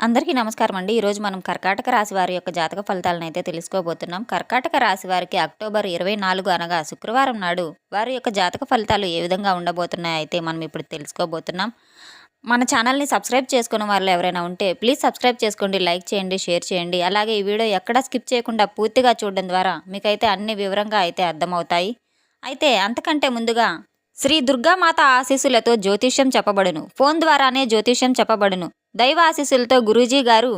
అందరికీ నమస్కారం అండి. ఈరోజు మనం కర్కాటక రాశి వారి యొక్క జాతక ఫలితాలను అయితే తెలుసుకోబోతున్నాం. కర్కాటక రాశి వారికి అక్టోబర్ 24 అనగా శుక్రవారం నాడు వారి యొక్క జాతక ఫలితాలు ఏ విధంగా ఉండబోతున్నాయో అయితే మనం ఇప్పుడు తెలుసుకోబోతున్నాం. మన ఛానల్ని సబ్స్క్రైబ్ చేసుకున్న వాళ్ళు ఎవరైనా ఉంటే ప్లీజ్ సబ్స్క్రైబ్ చేసుకోండి, లైక్ చేయండి, షేర్ చేయండి. అలాగే ఈ వీడియో ఎక్కడా స్కిప్ చేయకుండా పూర్తిగా చూడడం ద్వారా మీకైతే అన్ని వివరంగా అయితే అర్థమవుతాయి. అయితే అంతకంటే ముందుగా శ్రీ దుర్గామాత ఆశీస్సులతో జ్యోతిష్యం చెప్పబడును. ఫోన్ ద్వారానే జ్యోతిష్యం చెప్పబడును. దైవ ఆశీస్సులతో గురూజీ గారు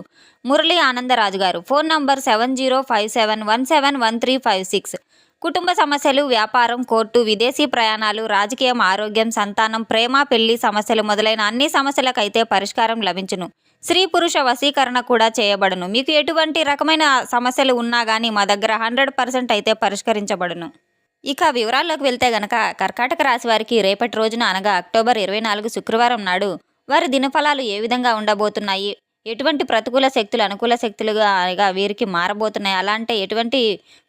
మురళీ ఆనందరాజు గారు. Phone number 7057171356. కుటుంబ సమస్యలు, వ్యాపారం, కోర్టు, విదేశీ ప్రయాణాలు, రాజకీయం, ఆరోగ్యం, సంతానం, ప్రేమ, పెళ్లి సమస్యలు మొదలైన అన్ని సమస్యలకైతే పరిష్కారం లభించును. స్త్రీ పురుష వశీకరణ కూడా చేయబడును. మీకు ఎటువంటి రకమైన సమస్యలు ఉన్నా కానీ మా దగ్గర 100% అయితే పరిష్కరించబడును. ఇక వివరాల్లోకి వెళ్తే గనక కర్కాటక రాశి వారికి రేపటి రోజున అనగా అక్టోబర్ 24 శుక్రవారం నాడు వారి దినఫలాలు ఏ విధంగా ఉండబోతున్నాయి, ఎటువంటి ప్రతికూల శక్తులు అనుకూల శక్తులుగా వీరికి మారబోతున్నాయి, అలాంటి ఎటువంటి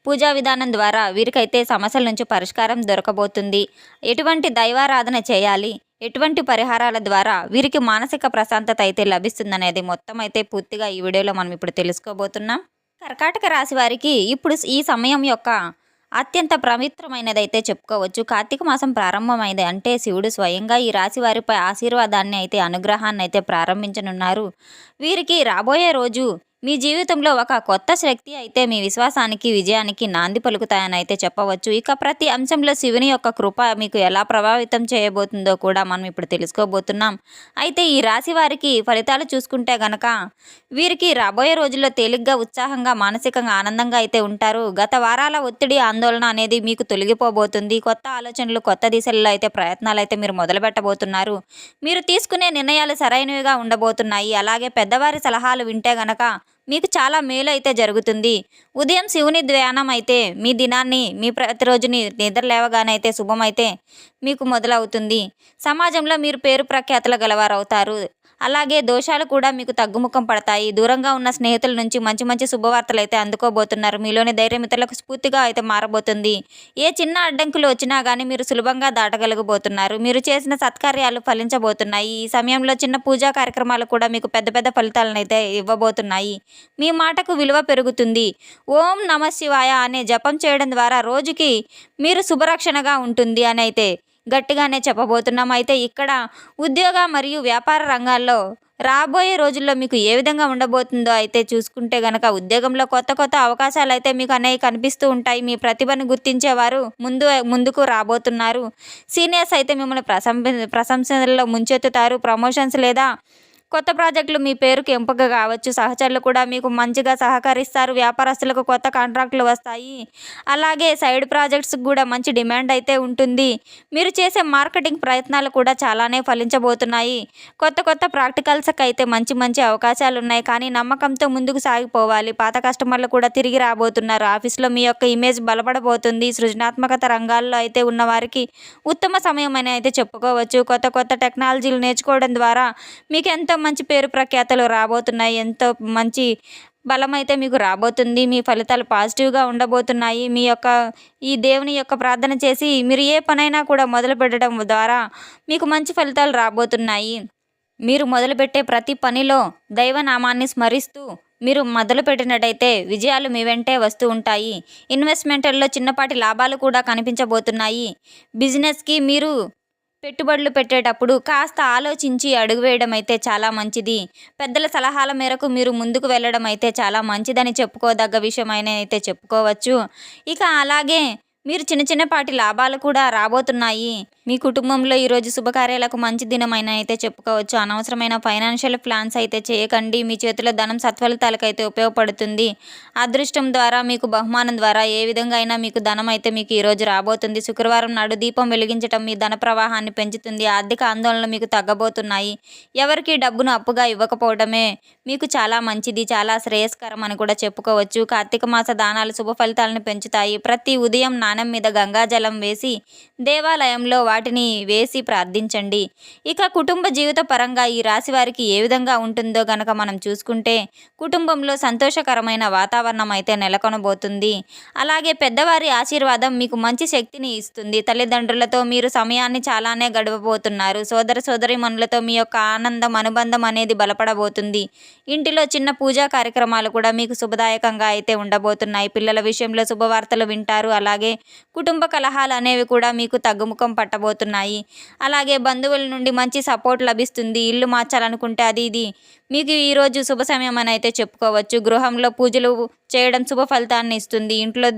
పూజా విధానం ద్వారా వీరికైతే సమస్యల నుంచి పరిష్కారం దొరకబోతుంది, ఎటువంటి దైవారాధన చేయాలి, ఎటువంటి పరిహారాల ద్వారా వీరికి మానసిక ప్రశాంతత అయితే లభిస్తుందనేది మొత్తం అయితే పూర్తిగా ఈ వీడియోలో మనం ఇప్పుడు తెలుసుకోబోతున్నాం. కర్కాటక రాశి వారికి ఇప్పుడు ఈ సమయం యొక్క అత్యంత పవిత్రమైనదైతే చెప్పుకోవచ్చు. కార్తీక మాసం ప్రారంభమైంది అంటే శివుడు స్వయంగా ఈ రాశి వారిపై ఆశీర్వాదాన్ని అయితే అనుగ్రహాన్ని అయితే ప్రారంభించనున్నారు. వీరికి రాబోయే రోజు మీ జీవితంలో ఒక కొత్త శక్తి అయితే మీ విశ్వాసానికి, విజయానికి నాంది పలుకుతాయని అయితే చెప్పవచ్చు. ఇక ప్రతి అంశంలో శివుని యొక్క కృప మీకు ఎలా ప్రభావితం చేయబోతుందో కూడా మనం ఇప్పుడు తెలుసుకోబోతున్నాం. అయితే ఈ రాశి వారికి ఫలితాలు చూసుకుంటే గనక వీరికి రాబోయే రోజుల్లో తేలిగ్గా, ఉత్సాహంగా, మానసికంగా ఆనందంగా అయితే ఉంటారు. గత వారాల ఒత్తిడి, ఆందోళన అనేది మీకు తొలగిపోబోతుంది. కొత్త ఆలోచనలు, కొత్త దిశల్లో అయితే ప్రయత్నాలు అయితే మీరు మొదలు పెట్టబోతున్నారు. మీరు తీసుకునే నిర్ణయాలు సరైనవిగా ఉండబోతున్నాయి. అలాగే పెద్దవారి సలహాలు వింటే గనక మీకు చాలా మేలు అయితే జరుగుతుంది. ఉదయం శివుని ధ్యానం అయితే మీ దినాన్ని, మీ ప్రతిరోజుని నిద్ర లేవగానైతే శుభమైతే మీకు మొదలవుతుంది. సమాజంలో మీరు పేరు ప్రఖ్యాతులు గలవారవుతారు. అలాగే దోషాలు కూడా మీకు తగ్గుముఖం పడతాయి. దూరంగా ఉన్న స్నేహితుల నుంచి మంచి మంచి శుభవార్తలు అయితే అందుకోబోతున్నారు. మీలోని ధైర్యం ఇతరులకు స్ఫూర్తిగా అయితే మారబోతుంది. ఏ చిన్న అడ్డంకులు వచ్చినా కానీ మీరు సులభంగా దాటగలగబోతున్నారు. మీరు చేసిన సత్కార్యాలు ఫలించబోతున్నాయి. ఈ సమయంలో చిన్న పూజా కార్యక్రమాలు కూడా మీకు పెద్ద పెద్ద ఫలితాలను అయితే ఇవ్వబోతున్నాయి. మీ మాటకు విలువ పెరుగుతుంది. ఓం నమ శివాయ అనే జపం చేయడం ద్వారా రోజుకి మీరు శుభరక్షణగా ఉంటుంది అని అయితే గట్టిగానే చెప్పబోతున్నాం. అయితే ఇక్కడ ఉద్యోగ మరియు వ్యాపార రంగాల్లో రాబోయే రోజుల్లో మీకు ఏ విధంగా ఉండబోతుందో అయితే చూసుకుంటే గనక ఉద్యోగంలో కొత్త కొత్త అవకాశాలు అయితే మీకు అనేవి కనిపిస్తూ ఉంటాయి. మీ ప్రతిభను గుర్తించేవారు ముందుకు రాబోతున్నారు. సీనియర్స్ అయితే మిమ్మల్ని ప్రశంసల్లో ముంచెత్తుతారు. ప్రమోషన్స్ లేదా కొత్త ప్రాజెక్టులు మీ పేరుకి ఎంపిక కావచ్చు. సహచరులు కూడా మీకు మంచిగా సహకరిస్తారు. వ్యాపారస్తులకు కొత్త కాంట్రాక్టులు వస్తాయి. అలాగే సైడ్ ప్రాజెక్ట్స్కి కూడా మంచి డిమాండ్ అయితే ఉంటుంది. మీరు చేసే మార్కెటింగ్ ప్రయత్నాలు కూడా చాలానే ఫలించబోతున్నాయి. కొత్త కొత్త ప్రాక్టికల్స్కి అయితే మంచి మంచి అవకాశాలు ఉన్నాయి. కానీ నమ్మకంతో ముందుకు సాగిపోవాలి. పాత కస్టమర్లు కూడా తిరిగి రాబోతున్నారు. ఆఫీస్లో మీ యొక్క ఇమేజ్ బలపడబోతుంది. సృజనాత్మకత రంగాల్లో అయితే ఉన్నవారికి ఉత్తమ సమయం అని అయితే చెప్పుకోవచ్చు. కొత్త కొత్త టెక్నాలజీలు నేర్చుకోవడం ద్వారా మీకు ఎంతో మంచి పేరు ప్రఖ్యాతలు రాబోతున్నాయి. ఎంతో మంచి బలం అయితే మీకు రాబోతుంది. మీ ఫలితాలు పాజిటివ్గా ఉండబోతున్నాయి. మీ యొక్క ఈ దేవుని యొక్క ప్రార్థన చేసి మీరు ఏ పనైనా కూడా మొదలు పెట్టడం ద్వారా మీకు మంచి ఫలితాలు రాబోతున్నాయి. మీరు మొదలుపెట్టే ప్రతి పనిలో దైవనామాన్ని స్మరిస్తూ మీరు మొదలుపెట్టినట్టయితే విజయాలు మీ వెంటే వస్తూ ఉంటాయి. ఇన్వెస్ట్మెంట్లలో చిన్నపాటి లాభాలు కూడా కనిపించబోతున్నాయి. బిజినెస్కి మీరు పెట్టుబడులు పెట్టేటప్పుడు కాస్త ఆలోచించి అడుగు వేయడం అయితే చాలా మంచిది. పెద్దల సలహాల మేరకు మీరు ముందుకు వెళ్ళడం అయితే చాలా మంచిదని చెప్పుకోదగ్గ విషయమైన అయితే చెప్పుకోవచ్చు. ఇక అలాగే మీరు చిన్నపాటి లాభాలు కూడా రాబోతున్నాయి. మీ కుటుంబంలో ఈరోజు శుభకార్యాలకు మంచి దినమైన అయితే చెప్పుకోవచ్చు. అనవసరమైన ఫైనాన్షియల్ ప్లాన్స్ అయితే చేయకండి. మీ చేతిలో ధనం సత్ఫలితాలకు అయితే ఉపయోగపడుతుంది. అదృష్టం ద్వారా మీకు బహుమానం ద్వారా ఏ విధంగా అయినా మీకు ధనం అయితే మీకు ఈరోజు రాబోతుంది. శుక్రవారం నాడు దీపం వెలిగించడం మీ ధన ప్రవాహాన్ని పెంచుతుంది. ఆర్థిక ఆందోళనలు మీకు తగ్గబోతున్నాయి. ఎవరికి డబ్బును అప్పుగా ఇవ్వకపోవడమే మీకు చాలా మంచిది, చాలా శ్రేయస్కరం అని కూడా చెప్పుకోవచ్చు. కార్తీక మాస దానాలు శుభ ఫలితాలను పెంచుతాయి. ప్రతి ఉదయం నాణెం మీద గంగాజలం వేసి దేవాలయంలో వాటిని వేసి ప్రార్థించండి. ఇక కుటుంబ జీవిత పరంగా ఈ రాశి వారికి ఏ విధంగా ఉంటుందో గనక మనం చూసుకుంటే, కుటుంబంలో సంతోషకరమైన వాతావరణం అయితే నెలకొనబోతుంది. అలాగే పెద్దవారి ఆశీర్వాదం మీకు మంచి శక్తిని ఇస్తుంది. తల్లిదండ్రులతో మీరు సమయాన్ని చాలానే గడపబోతున్నారు. సోదర సోదరీమణులతో మీ యొక్క ఆనందం, అనుబంధం అనేది బలపడబోతుంది. ఇంటిలో చిన్న పూజా కార్యక్రమాలు కూడా మీకు శుభదాయకంగా అయితే ఉండబోతున్నాయి. పిల్లల విషయంలో శుభవార్తలు వింటారు. అలాగే కుటుంబ కలహాలు అనేవి కూడా మీకు తగ్గుముఖం పట్టబోతున్నాయి. అలాగే బంధువుల నుండి మంచి సపోర్ట్ లభిస్తుంది. ఇల్లు మార్చాలనుకుంటే అది ఇది మీకు ఈరోజు శుభ సమయం అని అయితే చెప్పుకోవచ్చు. గృహంలో పూజలు చేయడం శుభ ఫలితాన్ని ఇస్తుంది. ఇంట్లో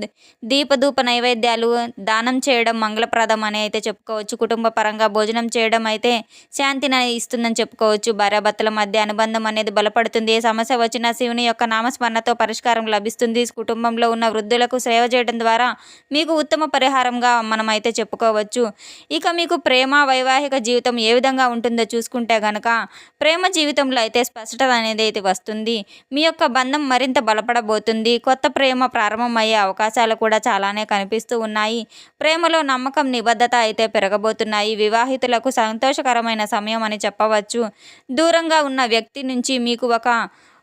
దీపధూప నైవేద్యాలు దానం చేయడం మంగళప్రదం అని అయితే చెప్పుకోవచ్చు. కుటుంబ పరంగా భోజనం చేయడం అయితే శాంతిని ఇస్తుందని చెప్పుకోవచ్చు. భార్యాభర్తల మధ్య అనుబంధం అనేది బలపడుతుంది. ఏ సమస్య వచ్చినా శివుని యొక్క నామస్మరణతో పరిష్కారం లభిస్తుంది. కుటుంబంలో ఉన్న వృద్ధులకు సేవ చేయడం ద్వారా మీకు ఉత్తమ పరిహారంగా మనం అయితే చెప్పుకోవచ్చు. ఇక మీకు ప్రేమ, వైవాహిక జీవితం ఏ విధంగా ఉంటుందో చూసుకుంటే గనక, ప్రేమ జీవితంలో అయితే స్పష్టత అనేది అయితే వస్తుంది. మీ యొక్క బంధం మరింత బలపడబోతుంది. కొత్త ప్రేమ ప్రారంభమయ్యే అవకాశాలు కూడా చాలానే కనిపిస్తూ ఉన్నాయి. ప్రేమలో నమ్మకం, నిబద్ధత అయితే పెరగబోతున్నాయి. వివాహితులకు సంతోషకరమైన సమయం అని చెప్పవచ్చు. దూరంగా ఉన్న వ్యక్తి నుంచి మీకు ఒక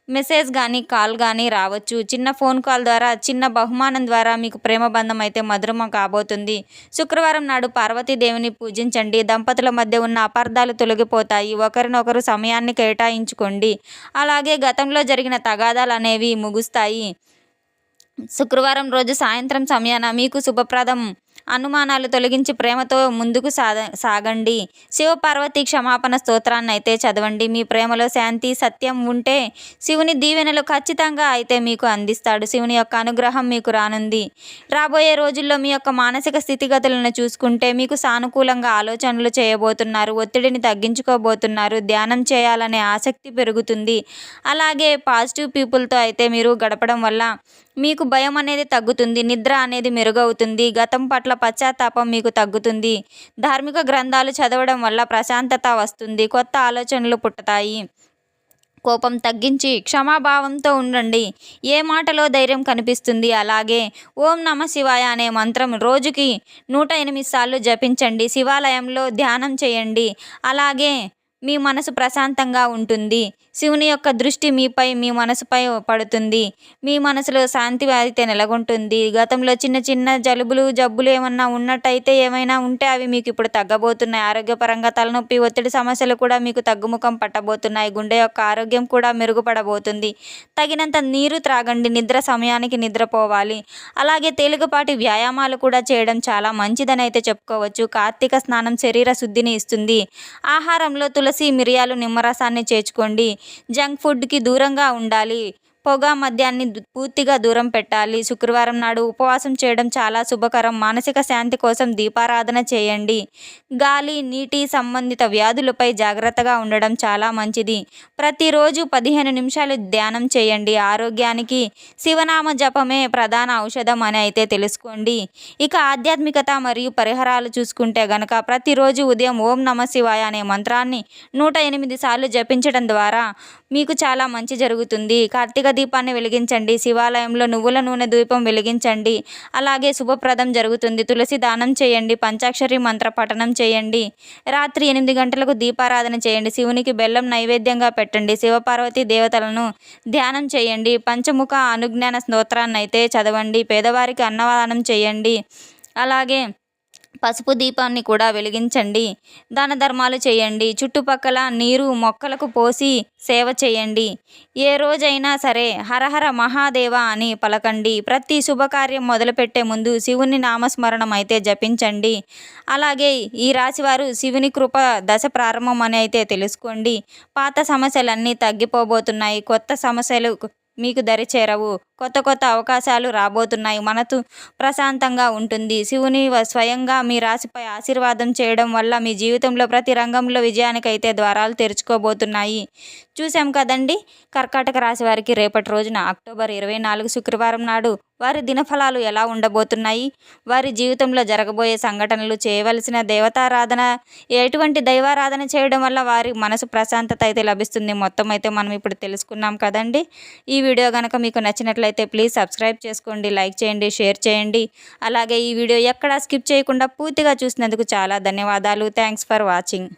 మెసేజ్ కానీ, కాల్ కానీ రావచ్చు. చిన్న ఫోన్ కాల్ ద్వారా, చిన్న బహుమానం ద్వారా మీకు ప్రేమ బంధం అయితే మధురం కాబోతుంది. శుక్రవారం నాడు పార్వతీదేవిని పూజించండి. దంపతుల మధ్య ఉన్న అపార్థాలు తొలగిపోతాయి. ఒకరినొకరు సమయాన్ని కేటాయించుకోండి. అలాగే గతంలో జరిగిన తగాదాలు అనేవి ముగుస్తాయి. శుక్రవారం రోజు సాయంత్రం సమయాన మీకు శుభప్రదం. అనుమానాలు తొలగించి ప్రేమతో ముందుకు సాగండి. శివపార్వతి క్షమాపణ స్తోత్రాన్ని అయితే చదవండి. మీ ప్రేమలో శాంతి, సత్యం ఉంటే శివుని దీవెనలు ఖచ్చితంగా అయితే మీకు అందిస్తాడు. శివుని యొక్క అనుగ్రహం మీకు రానుంది. రాబోయే రోజుల్లో మీ యొక్క మానసిక స్థితిగతులను చూసుకుంటే మీకు సానుకూలంగా ఆలోచనలు చేయబోతున్నారు. ఒత్తిడిని తగ్గించుకోబోతున్నారు. ధ్యానం చేయాలనే ఆసక్తి పెరుగుతుంది. అలాగే పాజిటివ్ పీపుల్తో అయితే మీరు గడపడం వల్ల మీకు భయం అనేది తగ్గుతుంది. నిద్ర అనేది మెరుగవుతుంది. గతం పట్ల పశ్చాత్తాపం మీకు తగ్గుతుంది. ధార్మిక గ్రంథాలు చదవడం వల్ల ప్రశాంతత వస్తుంది. కొత్త ఆలోచనలు పుట్టుతాయి. కోపం తగ్గించి క్షమాభావంతో ఉండండి. ఏ మాటలో ధైర్యం కనిపిస్తుంది. అలాగే ఓం నమ శివాయ అనే మంత్రం రోజుకి 108 సార్లు జపించండి. శివాలయంలో ధ్యానం చేయండి. అలాగే మీ మనసు ప్రశాంతంగా ఉంటుంది. శివుని యొక్క దృష్టి మీపై, మీ మనసుపై పడుతుంది. మీ మనసులో శాంతి అయితే నెలకొంటుంది. గతంలో చిన్న చిన్న జబ్బులు ఏమన్నా ఉన్నట్టయితే, ఏమైనా ఉంటే అవి మీకు ఇప్పుడు తగ్గబోతున్నాయి. ఆరోగ్యపరంగా తలనొప్పి, ఒత్తిడి సమస్యలు కూడా మీకు తగ్గుముఖం పట్టబోతున్నాయి. గుండె యొక్క ఆరోగ్యం కూడా మెరుగుపడబోతుంది. తగినంత నీరు త్రాగండి. నిద్ర సమయానికి నిద్రపోవాలి. అలాగే తేలికపాటి వ్యాయామాలు కూడా చేయడం చాలా మంచిదని అయితే చెప్పుకోవచ్చు. కార్తీక స్నానం శరీర శుద్ధిని ఇస్తుంది. ఆహారంలో తులసి, మిరియాలు, నిమ్మరసాన్ని చేర్చుకోండి. జంక్ ఫుడ్కి దూరంగా ఉండాలి. పొగ, మద్యాన్ని పూర్తిగా దూరం పెట్టాలి. శుక్రవారం నాడు ఉపవాసం చేయడం చాలా శుభకరం. మానసిక శాంతి కోసం దీపారాధన చేయండి. గాలి, నీటి సంబంధిత వ్యాధులపై జాగ్రత్తగా ఉండడం చాలా మంచిది. ప్రతిరోజు 15 నిమిషాలు ధ్యానం చేయండి. ఆరోగ్యానికి శివనామ జపమే ప్రధాన ఔషధం అని అయితే తెలుసుకోండి. ఇక ఆధ్యాత్మికత మరియు పరిహారాలు చూసుకుంటే గనక, ప్రతిరోజు ఉదయం ఓం నమ శివాయ అనే మంత్రాన్ని 108 సార్లు జపించడం ద్వారా మీకు చాలా మంచి జరుగుతుంది. కార్తీక దీపాన్ని వెలిగించండి. శివాలయంలో నువ్వుల నూనె దీపం వెలిగించండి. అలాగే శుభప్రదం జరుగుతుంది. తులసి దానం చేయండి. పంచాక్షరి మంత్ర పఠనం చేయండి. రాత్రి 8 గంటలకు దీపారాధన చేయండి. శివునికి బెల్లం నైవేద్యంగా పెట్టండి. శివపార్వతి దేవతలను ధ్యానం చేయండి. పంచముఖ అనుజ్ఞాన స్తోత్రాన్ని అయితే చదవండి. పేదవారికి అన్నదానం చేయండి. అలాగే పసుపు దీపాన్ని కూడా వెలిగించండి. దాన ధర్మాలు చేయండి. చుట్టుపక్కల నీరు మొక్కలకు పోసి సేవ చేయండి. ఏ రోజైనా సరే హరహర మహాదేవ అని పలకండి. ప్రతి శుభకార్యం మొదలుపెట్టే ముందు శివుని నామస్మరణం అయితే జపించండి. అలాగే ఈ రాశివారు శివుని కృప దశ ప్రారంభం అని అయితే తెలుసుకోండి. పాత సమస్యలన్నీ తగ్గిపోబోతున్నాయి. కొత్త సమస్యలు మీకు దరిచేరవు. కొత్త అవకాశాలు రాబోతున్నాయి. మనసు ప్రశాంతంగా ఉంటుంది. శివుని స్వయంగా మీ రాశిపై ఆశీర్వాదం చేయడం వల్ల మీ జీవితంలో ప్రతి రంగంలో విజయానికైతే ద్వారాలు తెరుచుకోబోతున్నాయి. చూసాం కదండి, కర్కాటక రాశి వారికి రేపటి రోజున అక్టోబర్ 24 శుక్రవారం నాడు వారి దినఫలాలు ఎలా ఉండబోతున్నాయి, వారి జీవితంలో జరగబోయే సంఘటనలు, చేయవలసిన దేవతారాధన, ఎటువంటి దైవారాధన చేయడం వల్ల వారి మనసు ప్రశాంతత అయితే లభిస్తుంది. మొత్తం అయితే మనం ఇప్పుడు తెలుసుకున్నాం కదండి. ఈ వీడియో కనుక మీకు నచ్చినట్లయితే నచ్చినట్లయితే ప్లీజ్ సబ్స్క్రైబ్ చేసుకోండి, లైక్ చేయండి, షేర్ చేయండి. అలాగే ఈ వీడియో ఎక్కడా స్కిప్ చేయకుండా పూర్తిగా చూసినందుకు చాలా ధన్యవాదాలు. Thanks for watching.